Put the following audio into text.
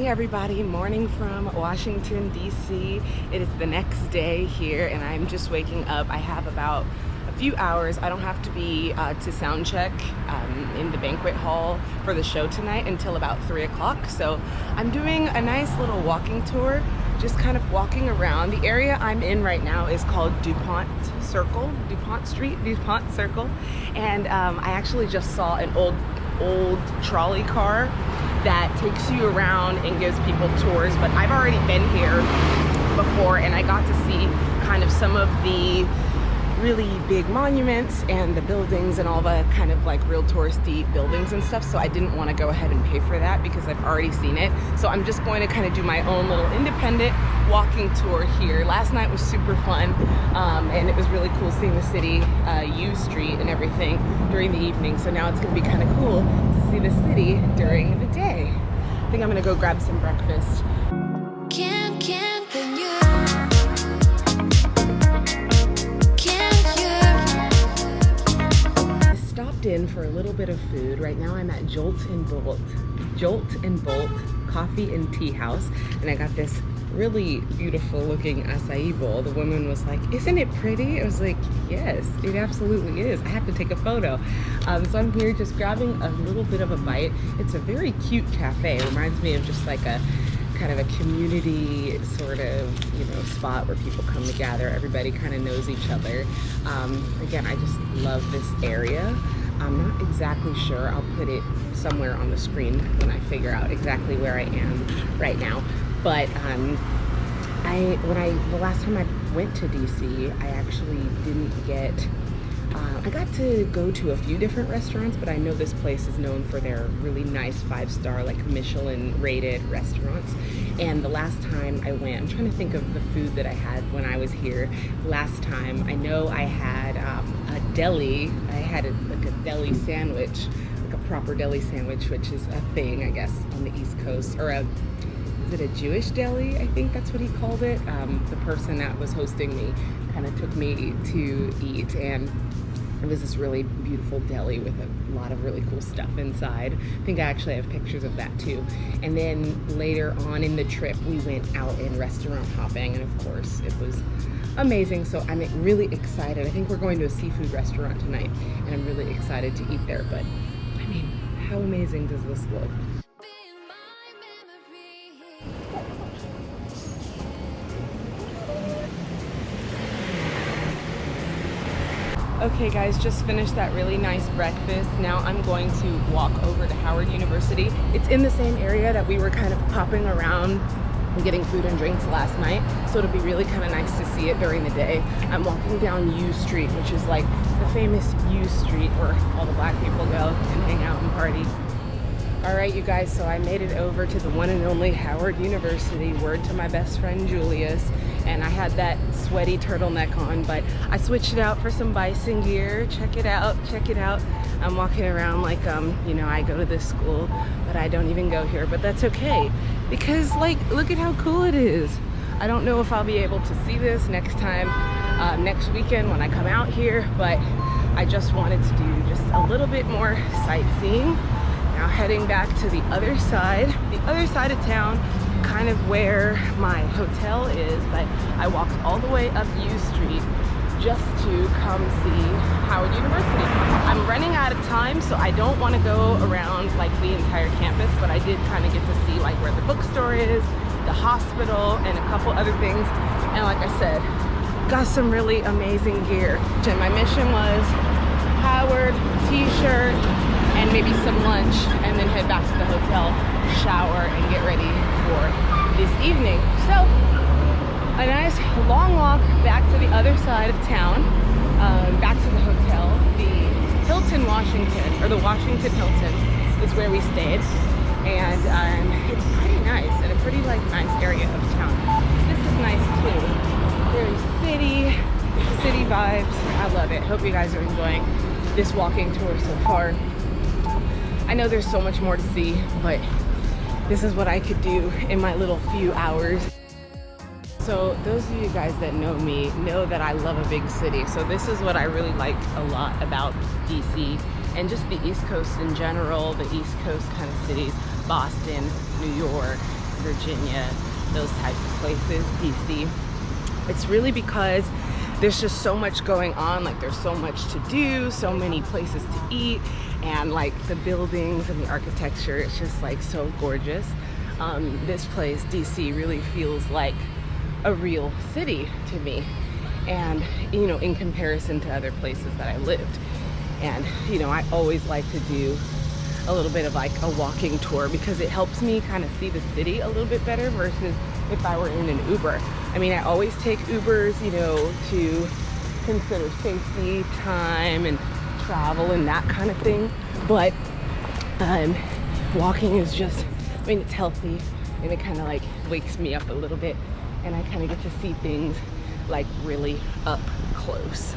Morning everybody, morning from Washington DC. It is the next day here and I'm just waking up. I have about a few hours. I don't have to be to sound check in the banquet hall for the show tonight until about 3 o'clock. So I'm doing a nice little walking tour, just kind of walking around. The area I'm in right now is called DuPont Circle, DuPont Street, DuPont Circle. And I actually just saw an old trolley car that takes you around and gives people tours, but I've already been here before and I got to see kind of some of the really big monuments and the buildings and all the kind of like real touristy buildings and stuff, so I didn't want to go ahead and pay for that because I've already seen it. So I'm just going to kind of do my own little independent walking tour here. Last night was super fun and it was really cool seeing the city, U Street and everything during the evening. So now it's going to be kind of cool to see the city during the day. I think I'm going to go grab some breakfast. In for a little bit of food. Right now I'm at Jolt and Bolt Coffee and Tea House, and I got this really beautiful looking acai bowl. The woman was like, "Isn't it pretty?" I was like, "Yes, it absolutely is. I have to take a photo." So I'm here just grabbing a little bit of a bite. It's a very cute cafe. It reminds me of just like a kind of a community sort of, you know, spot where people come to gather. Everybody kind of knows each other. Again, I just love this area. I'm not exactly sure. I'll put it somewhere on the screen when I figure out exactly where I am right now. But the last time I went to DC, I actually didn't get. I got to go to a few different restaurants, but I know this place is known for their really nice 5-star, like Michelin rated restaurants. And the last time I went, I'm trying to think of the food that I had when I was here last time. I know I had a deli. I had like a deli sandwich, like a proper deli sandwich, which is a thing, I guess, on the East Coast. Or is it a Jewish deli? I think that's what he called it. The person that was hosting me kind of took me to eat, and it was this really beautiful deli with a lot of really cool stuff inside. I think I actually have pictures of that too. And then later on in the trip, we went out in restaurant hopping, and of course it was amazing. So I'm really excited. I think we're going to a seafood restaurant tonight, and I'm really excited to eat there. But I mean, how amazing does this look? Okay guys, just finished that really nice breakfast. Now I'm going to walk over to Howard University. It's in the same area that we were kind of popping around and getting food and drinks last night, so it'll be really kind of nice to see it during the day. I'm walking down U Street, which is like the famous U Street where all the black people go and hang out and party. All right, you guys, so I made it over to the one and only Howard University. Word to my best friend Julius. And I had that sweaty turtleneck on, but I switched it out for some bison gear. Check it out, check it out. I'm walking around like, you know, I go to this school, but I don't even go here, but that's okay. Because like, look at how cool it is. I don't know if I'll be able to see this next time, next weekend when I come out here, but I just wanted to do just a little bit more sightseeing. Now heading back to the other side of town, kind of where my hotel is, but I walked all the way up U Street just to come see Howard University. I'm running out of time, so I don't want to go around like the entire campus, but I did kind of get to see like where the bookstore is, the hospital, and a couple other things. And like I said, got some really amazing gear. And my mission was Howard, t-shirt, and maybe some lunch, and then head back to the hotel, shower, and get ready for this evening. So a nice long walk back to the other side of town, back to the hotel. The Hilton Washington, or the Washington Hilton, is where we stayed, and it's pretty nice and a pretty like nice area of town. This is nice too. Very city vibes. I love it. Hope you guys are enjoying this walking tour so far. I know there's so much more to see, but this is what I could do in my little few hours. So those of you guys that know me know that I love a big city. So this is what I really like a lot about DC and just the East Coast in general, the East Coast kind of cities, Boston, New York, Virginia, those types of places, DC. It's really because there's just so much going on. Like there's so much to do, so many places to eat, and like the buildings and the architecture, it's just like so gorgeous. This place, DC, really feels like a real city to me, and you know, in comparison to other places that I lived. And you know, I always like to do a little bit of like a walking tour because it helps me kind of see the city a little bit better versus if I were in an Uber. I mean, I always take Ubers, you know, to consider safety, time, and travel and that kind of thing. But walking is just, I mean, it's healthy and it kind of like wakes me up a little bit, and I kind of get to see things like really up close.